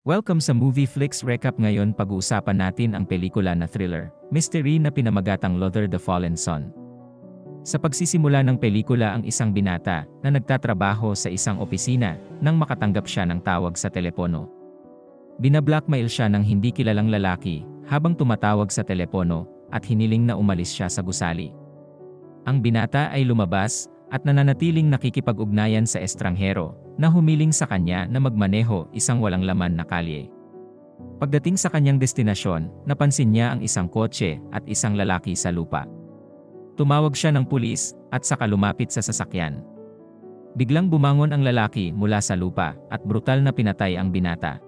Welcome sa Movie Flix Recap. Ngayon pag-uusapan natin ang pelikula na thriller, mystery na pinamagatang Luther the Fallen Son. Sa pagsisimula ng pelikula ang isang binata na nagtatrabaho sa isang opisina nang makatanggap siya ng tawag sa telepono. Binablockmail siya ng hindi kilalang lalaki habang tumatawag sa telepono at hiniling na umalis siya sa gusali. Ang binata ay lumabas at nananatiling nakikipag-ugnayan sa estranghero na humiling sa kanya na magmaneho isang walang laman na kalye. Pagdating sa kanyang destinasyon, napansin niya ang isang kotse at isang lalaki sa lupa. Tumawag siya ng pulis at saka lumapit sa sasakyan. Biglang bumangon ang lalaki mula sa lupa at brutal na pinatay ang binata.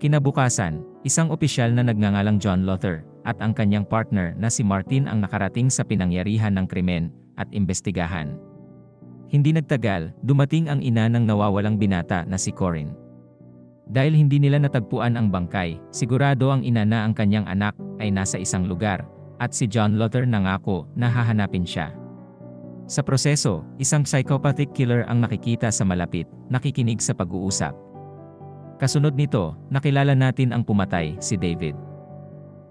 Kinabukasan, isang opisyal na nagngangalang John Luther at ang kanyang partner na si Martin ang nakarating sa pinangyarihan ng krimen at imbestigahan. Hindi nagtagal, dumating ang ina ng nawawalang binata na si Corinne. Dahil hindi nila natagpuan ang bangkay, sigurado ang ina na ang kanyang anak ay nasa isang lugar, at si John Luther nangako na hahanapin siya. Sa proseso, isang psychopathic killer ang nakikita sa malapit, nakikinig sa pag-uusap. Kasunod nito, nakilala natin ang pumatay, si David.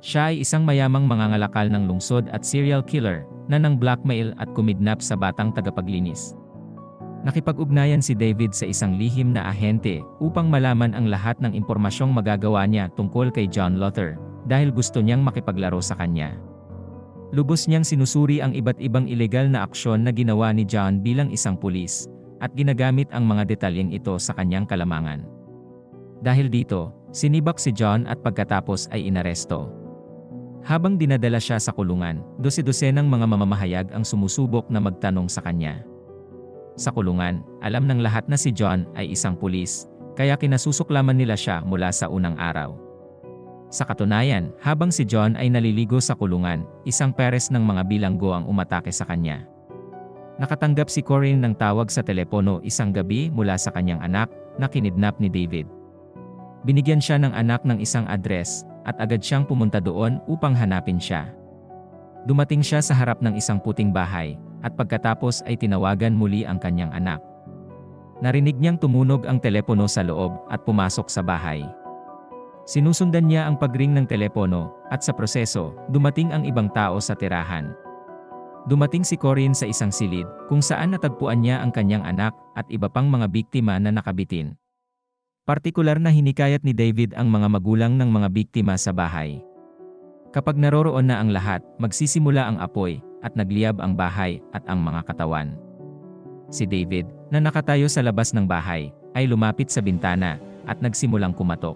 Siya ay isang mayamang mangangalakal ng lungsod at serial killer na nang blackmail at kumidnap sa batang tagapaglinis. Nakipag-ugnayan si David sa isang lihim na ahente upang malaman ang lahat ng impormasyong magagawa niya tungkol kay John Luther dahil gusto niyang makipaglaro sa kanya. Lubos niyang sinusuri ang iba't ibang ilegal na aksyon na ginawa ni John bilang isang pulis at ginagamit ang mga detalyeng ito sa kanyang kalamangan. Dahil dito, sinibak si John at pagkatapos ay inaresto. Habang dinadala siya sa kulungan, dose-dosenang mga mamamahayag ang sumusubok na magtanong sa kanya. Sa kulungan, alam ng lahat na si John ay isang pulis, kaya kinasusuklaman nila siya mula sa unang araw. Sa katunayan, habang si John ay naliligo sa kulungan, isang pares ng mga bilanggo ang umatake sa kanya. Nakatanggap si Corinne ng tawag sa telepono isang gabi mula sa kanyang anak na kinidnap ni David. Binigyan siya ng anak ng isang address at agad siyang pumunta doon upang hanapin siya. Dumating siya sa harap ng isang puting bahay at pagkatapos ay tinawagan muli ang kanyang anak. Narinig niyang tumunog ang telepono sa loob at pumasok sa bahay. Sinusundan niya ang pagring ng telepono at sa proseso, dumating ang ibang tao sa tirahan. Dumating si Corinne sa isang silid kung saan natagpuan niya ang kanyang anak at iba pang mga biktima na nakabitin. Partikular na hinikayat ni David ang mga magulang ng mga biktima sa bahay. Kapag naroroon na ang lahat, magsisimula ang apoy at nagliyab ang bahay at ang mga katawan. Si David, na nakatayo sa labas ng bahay, ay lumapit sa bintana at nagsimulang kumatok.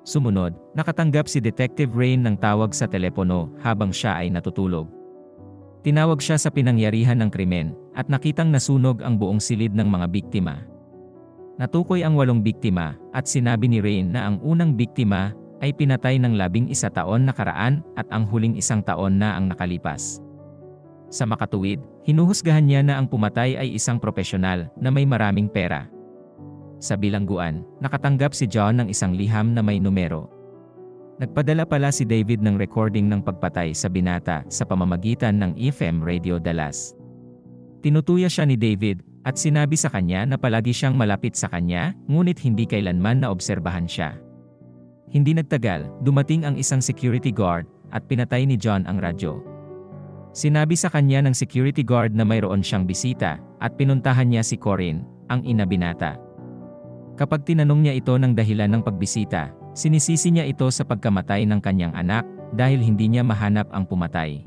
Sumunod, nakatanggap si Detective Rain ng tawag sa telepono habang siya ay natutulog. Tinawag siya sa pinangyarihan ng krimen at nakitang nasunog ang buong silid ng mga biktima. Natukoy ang 8 biktima at sinabi ni Rain na ang unang biktima ay pinatay ng 11 taon nakaraan at ang huling 1 taon na ang nakalipas. Sa makatuwid, hinuhusgahan niya na ang pumatay ay isang propesyonal na may maraming pera. Sa bilangguan, nakatanggap si John ng isang liham na may numero. Nagpadala pala si David ng recording ng pagpatay sa binata sa pamamagitan ng FM Radio Dallas. Tinutuya siya ni David at sinabi sa kanya na palagi siyang malapit sa kanya, ngunit hindi kailanman naobserbahan siya. Hindi nagtagal, dumating ang isang security guard at pinatay ni John ang radyo. Sinabi sa kanya ng security guard na mayroon siyang bisita at pinuntahan niya si Corinne, ang ina binata. Kapag tinanong niya ito ng dahilan ng pagbisita, sinisisi niya ito sa pagkamatay ng kanyang anak dahil hindi niya mahanap ang pumatay.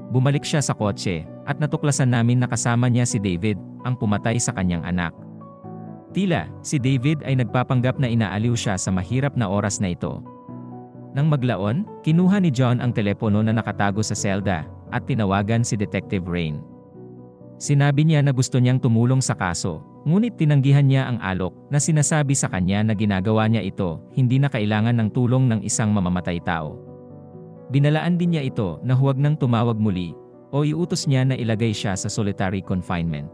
Bumalik siya sa kotse at natuklasan namin na kasama niya si David, ang pumatay sa kanyang anak. Tila, si David ay nagpapanggap na inaaliw siya sa mahirap na oras na ito. Nang maglaon, kinuha ni John ang telepono na nakatago sa selda at tinawagan si Detective Rain. Sinabi niya na gusto niyang tumulong sa kaso, ngunit tinanggihan niya ang alok na sinasabi sa kanya na ginagawa niya ito, hindi na kailangan ng tulong ng isang mamamatay tao. Binalaan din niya ito na huwag nang tumawag muli o iutos niya na ilagay siya sa solitary confinement.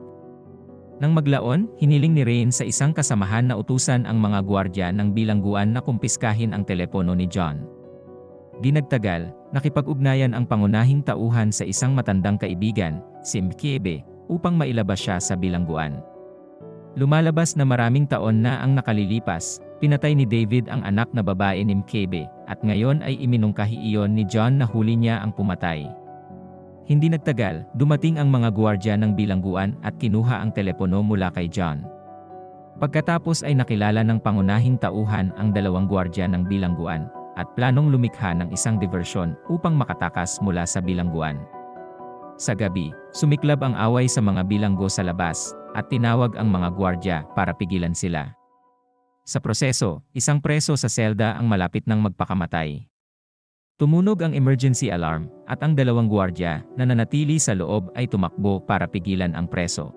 Nang maglaon, hiniling ni Rain sa isang kasamahan na utusan ang mga gwardiya ng bilangguan na kumpiskahin ang telepono ni John. Di nagtagal, nakipag-ugnayan ang pangunahing tauhan sa isang matandang kaibigan, si Mkiebe, upang mailabas siya sa bilangguan. Lumalabas na maraming taon na ang nakalilipas, Pinatay ni David ang anak na babae ni Mccabe, at ngayon ay iminungkahi iyon ni John na huli niya ang pumatay. Hindi nagtagal, dumating ang mga gwardiya ng bilangguan at kinuha ang telepono mula kay John. Pagkatapos ay nakilala ng pangunahing tauhan ang dalawang gwardiya ng bilangguan, at planong lumikha ng isang diversyon upang makatakas mula sa bilangguan. Sa gabi, sumiklab ang away sa mga bilanggo sa labas, at tinawag ang mga gwardiya para pigilan sila. Sa proseso, isang preso sa selda ang malapit ng magpakamatay. Tumunog ang emergency alarm, at ang dalawang gwardiya na nanatili sa loob ay tumakbo para pigilan ang preso.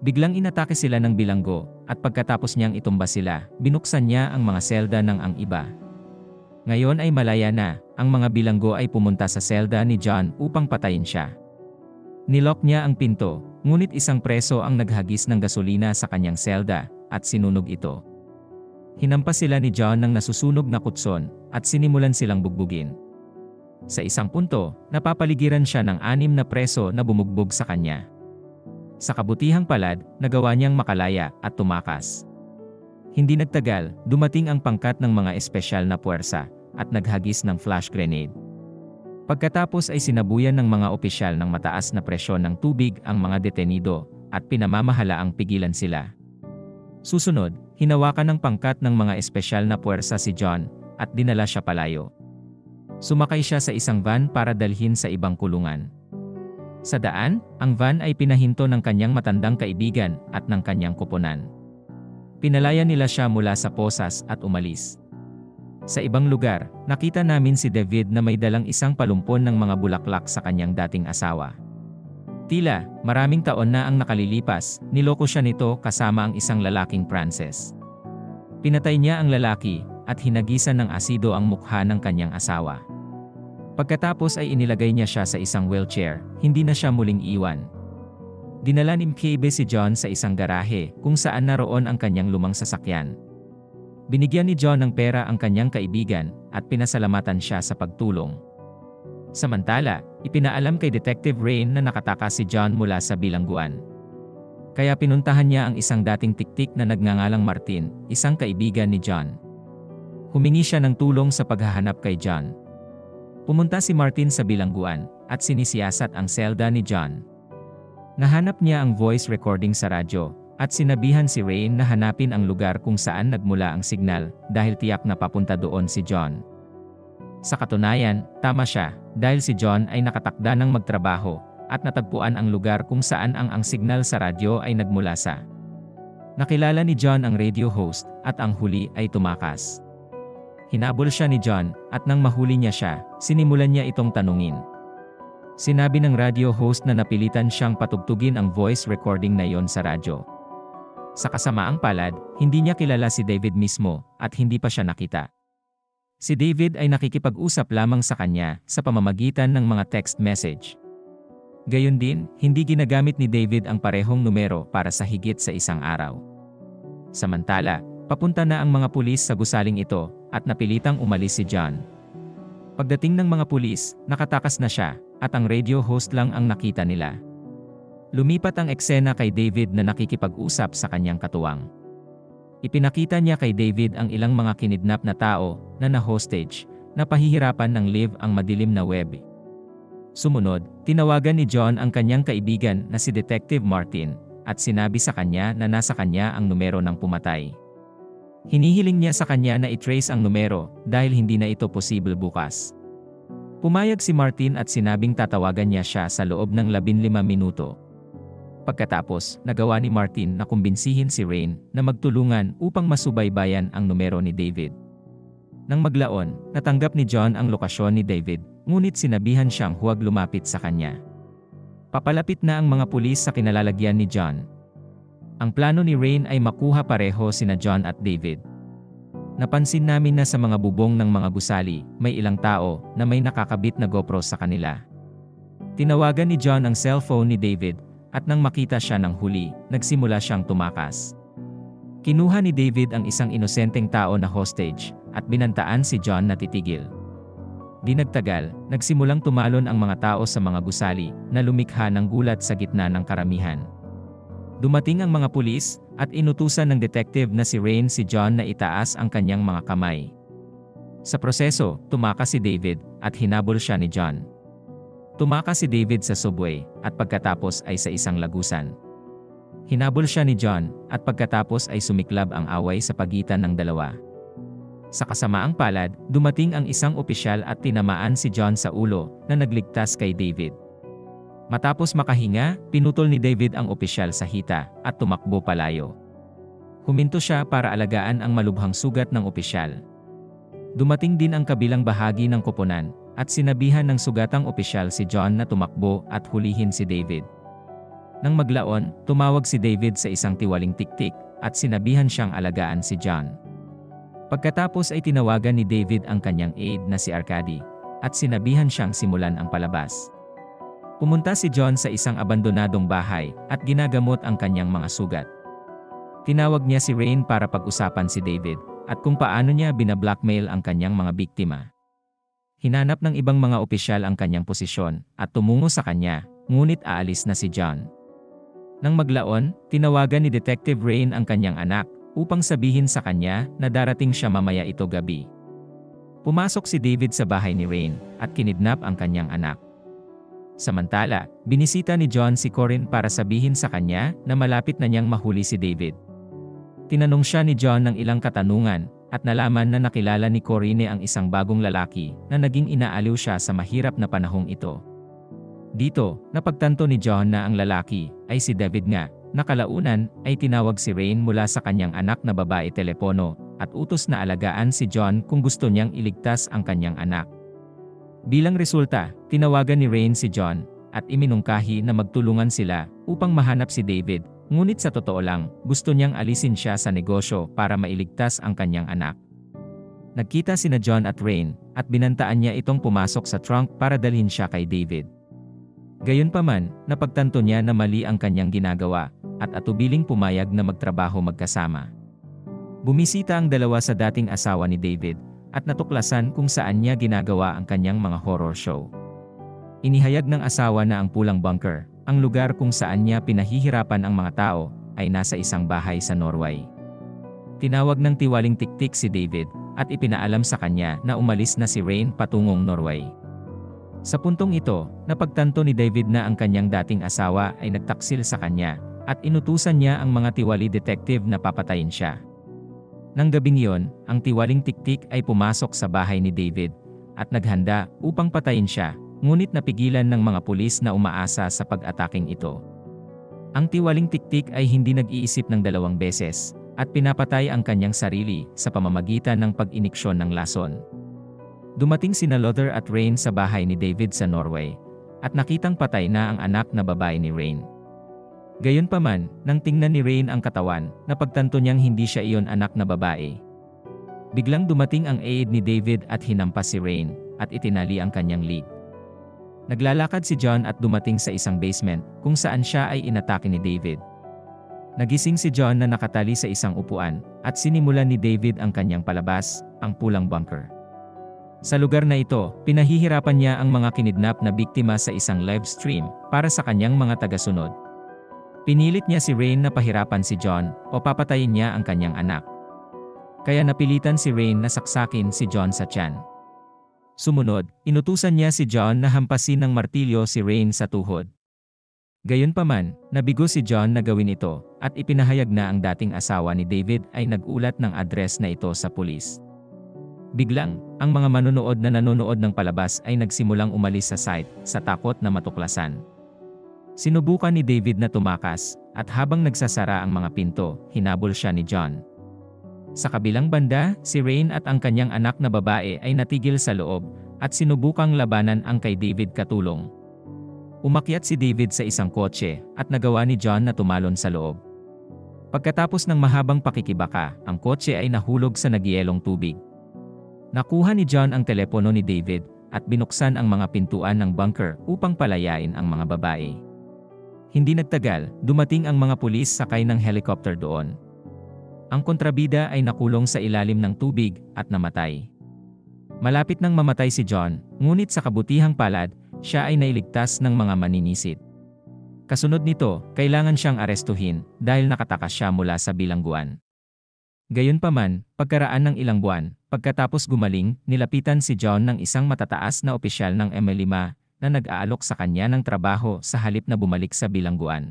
Biglang inatake sila ng bilanggo, at pagkatapos niyang itumba sila, binuksan niya ang mga selda ng ang iba. Ngayon ay malaya na, ang mga bilanggo ay pumunta sa selda ni John upang patayin siya. Nilock niya ang pinto, ngunit isang preso ang naghagis ng gasolina sa kanyang selda, at sinunog ito. Hinampas sila ni John ng nasusunog na kutson, at sinimulan silang bugbugin. Sa isang punto, napapaligiran siya ng 6 na preso na bumugbog sa kanya. Sa kabutihang palad, nagawa niyang makalaya at tumakas. Hindi nagtagal, dumating ang pangkat ng mga espesyal na puwersa, at naghagis ng flash grenade. Pagkatapos ay sinabuyan ng mga opisyal ng mataas na presyon ng tubig ang mga detenido, at pinamamahalaang pigilan sila. Susunod, hinawakan ng pangkat ng mga espesyal na puwersa si John, at dinala siya palayo. Sumakay siya sa isang van para dalhin sa ibang kulungan. Sa daan, ang van ay pinahinto ng kanyang matandang kaibigan at ng kanyang koponan. Pinalaya nila siya mula sa posas at umalis. Sa ibang lugar, nakita namin si David na may dalang isang palumpon ng mga bulaklak sa kanyang dating asawa. Tila, maraming taon na ang nakalilipas, niloko siya nito kasama ang isang lalaking Frances. Pinatay niya ang lalaki, at hinagisan ng asido ang mukha ng kanyang asawa. Pagkatapos ay inilagay niya siya sa isang wheelchair, hindi na siya muling iwan. Dinala ni Mccabe si John sa isang garahe, kung saan naroon ang kanyang lumang sasakyan. Binigyan ni John ng pera ang kanyang kaibigan, at pinasalamatan siya sa pagtulong. Samantala, ipinaalam kay Detective Rain na nakatakas si John mula sa bilangguan. Kaya pinuntahan niya ang isang dating tiktik na nagngangalang Martin, isang kaibigan ni John. Humingi siya ng tulong sa paghahanap kay John. Pumunta si Martin sa bilangguan, at sinisiyasat ang selda ni John. Nahanap niya ang voice recording sa radyo, at sinabihan si Rain na hanapin ang lugar kung saan nagmula ang signal, dahil tiyak na papunta doon si John. Sa katunayan, tama siya, dahil si John ay nakatakda ng magtrabaho, at natagpuan ang lugar kung saan ang signal sa radyo ay nagmula sa. Nakilala ni John ang radio host, at ang huli ay tumakas. Hinabol siya ni John, at nang mahuli niya siya, sinimulan niya itong tanungin. Sinabi ng radio host na napilitan siyang patugtugin ang voice recording na yon sa radyo. Sa kasamaang palad, hindi niya kilala si David mismo, at hindi pa siya nakita. Si David ay nakikipag-usap lamang sa kanya sa pamamagitan ng mga text message. Gayon din, hindi ginagamit ni David ang parehong numero para sa higit sa isang araw. Samantala, papunta na ang mga pulis sa gusaling ito, at napilitang umalis si John. Pagdating ng mga pulis, nakatakas na siya, at ang radio host lang ang nakita nila. Lumipat ang eksena kay David na nakikipag-usap sa kanyang katuwang. Ipinakita niya kay David ang ilang mga kinidnap na tao na na-hostage, na pahihirapan ng live ang madilim na web. Sumunod, tinawagan ni John ang kanyang kaibigan na si Detective Martin, at sinabi sa kanya na nasa kanya ang numero ng pumatay. Hinihiling niya sa kanya na i-trace ang numero dahil hindi na ito posible bukas. Pumayag si Martin at sinabing tatawagan niya siya sa loob ng 15 minuto. Pagkatapos, nagawa ni Martin na kumbinsihin si Rain na magtulungan upang masubaybayan ang numero ni David. Nang maglaon, natanggap ni John ang lokasyon ni David, ngunit sinabihan siyang huwag lumapit sa kanya. Papalapit na ang mga pulis sa kinalalagyan ni John. Ang plano ni Rain ay makuha pareho sina John at David. Napansin namin na sa mga bubong ng mga gusali, may ilang tao na may nakakabit na GoPro sa kanila. Tinawagan ni John ang cellphone ni David, at nang makita siya ng huli, nagsimula siyang tumakas. Kinuha ni David ang isang inosenteng tao na hostage, at binantaan si John na titigil. Di nagtagal, nagsimulang tumalon ang mga tao sa mga gusali, na lumikha ng gulat sa gitna ng karamihan. Dumating ang mga pulis, at inutusan ng detective na si Rain si John na itaas ang kanyang mga kamay. Sa proseso, tumakas si David, at hinabol siya ni John. Tumakas si David sa subway, at pagkatapos ay sa isang lagusan. Hinabol siya ni John, at pagkatapos ay sumiklab ang away sa pagitan ng dalawa. Sa kasamaang palad, dumating ang isang opisyal at tinamaan si John sa ulo, na nagligtas kay David. Matapos makahinga, pinutol ni David ang opisyal sa hita, at tumakbo palayo. Huminto siya para alagaan ang malubhang sugat ng opisyal. Dumating din ang kabilang bahagi ng koponan, at sinabihan ng sugatang opisyal si John na tumakbo at hulihin si David. Nang maglaon, tumawag si David sa isang tiwaling tiktik, at sinabihan siyang alagaan si John. Pagkatapos ay tinawagan ni David ang kanyang aide na si Arkady, at sinabihan siyang simulan ang palabas. Pumunta si John sa isang abandonadong bahay, at ginagamot ang kanyang mga sugat. Tinawag niya si Rain para pag-usapan si David, at kung paano niya binablockmail ang kanyang mga biktima. Hinanap ng ibang mga opisyal ang kanyang posisyon, at tumungo sa kanya, ngunit aalis na si John. Nang maglaon, tinawagan ni Detective Rain ang kanyang anak, upang sabihin sa kanya na darating siya mamaya ito gabi. Pumasok si David sa bahay ni Rain, at kinidnap ang kanyang anak. Samantala, binisita ni John si Corinne para sabihin sa kanya na malapit na niyang mahuli si David. Tinanong siya ni John ng ilang katanungan, at nalaman na nakilala ni Corinne ang isang bagong lalaki na naging inaaliw siya sa mahirap na panahong ito. Dito, napagtanto ni John na ang lalaki ay si David nga. Nakalaunan ay tinawag si Rain mula sa kanyang anak na babae telepono, at utos na alagaan si John kung gusto niyang iligtas ang kanyang anak. Bilang resulta, tinawagan ni Rain si John, at iminungkahi na magtulungan sila upang mahanap si David, ngunit sa totoo lang, gusto niyang alisin siya sa negosyo para mailigtas ang kanyang anak. Nagkita sina John at Rain, at binantaan niya itong pumasok sa trunk para dalhin siya kay David. Gayunpaman, napagtanto niya na mali ang kanyang ginagawa, at atubiling pumayag na magtrabaho magkasama. Bumisita ang dalawa sa dating asawa ni David, at natuklasan kung saan niya ginagawa ang kanyang mga horror show. Inihayag ng asawa na ang Pulang Bunker, ang lugar kung saan niya pinahihirapan ang mga tao, ay nasa isang bahay sa Norway. Tinawag ng tiwaling tiktik si David, at ipinaalam sa kanya na umalis na si Rain patungong Norway. Sa puntong ito, napagtanto ni David na ang kanyang dating asawa ay nagtaksil sa kanya, at inutusan niya ang mga tiwali detective na papatayin siya. Nang gabing iyon, ang tiwaling tiktik ay pumasok sa bahay ni David, at naghanda upang patayin siya, ngunit napigilan ng mga pulis na umaasa sa pag-ataking ito. Ang tiwaling tiktik ay hindi nag-iisip ng dalawang beses, at pinapatay ang kanyang sarili sa pamamagitan ng pag-iniksyon ng lason. Dumating sina Lothar at Rain sa bahay ni David sa Norway, at nakitang patay na ang anak na babae ni Rain. Gayunpaman, nang tingnan ni Rain ang katawan, napagtanto niyang hindi siya iyon anak na babae. Biglang dumating ang aide ni David at hinampas si Rain, at itinali ang kanyang leg. Naglalakad si John at dumating sa isang basement, kung saan siya ay inatake ni David. Nagising si John na nakatali sa isang upuan, at sinimulan ni David ang kanyang palabas, ang Pulang Bunker. Sa lugar na ito, pinahihirapan niya ang mga kinidnap na biktima sa isang live stream, para sa kanyang mga tagasunod. Pinilit niya si Rain na pahirapan si John, o papatayin niya ang kanyang anak. Kaya napilitan si Rain na saksakin si John sa tiyan. Sumunod, inutusan niya si John na hampasin ng martilyo si Rain sa tuhod. Gayunpaman, nabigo si John na gawin ito, at ipinahayag na ang dating asawa ni David ay nag-ulat ng address na ito sa pulis. Biglang, ang mga manonood na nanonood ng palabas ay nagsimulang umalis sa site, sa takot na matuklasan. Sinubukan ni David na tumakas, at habang nagsasara ang mga pinto, hinabol siya ni John. Sa kabilang banda, si Rain at ang kanyang anak na babae ay natigil sa loob, at sinubukang labanan ang kay David katulong. Umakyat si David sa isang kotse, at nagawa ni John na tumalon sa loob. Pagkatapos ng mahabang pakikibaka, ang kotse ay nahulog sa nagyelong tubig. Nakuha ni John ang telepono ni David, at binuksan ang mga pintuan ng bunker upang palayain ang mga babae. Hindi nagtagal, dumating ang mga pulis sakay ng helicopter doon. Ang kontrabida ay nakulong sa ilalim ng tubig at namatay. Malapit nang mamatay si John, ngunit sa kabutihang palad, siya ay nailigtas ng mga maninisid. Kasunod nito, kailangan siyang arestuhin dahil nakatakas siya mula sa bilangguan. Gayunpaman, pagkaraan ng ilang buwan, pagkatapos gumaling, nilapitan si John ng isang matataas na opisyal ng MI5 na nag-aalok sa kanya ng trabaho sa halip na bumalik sa bilangguan.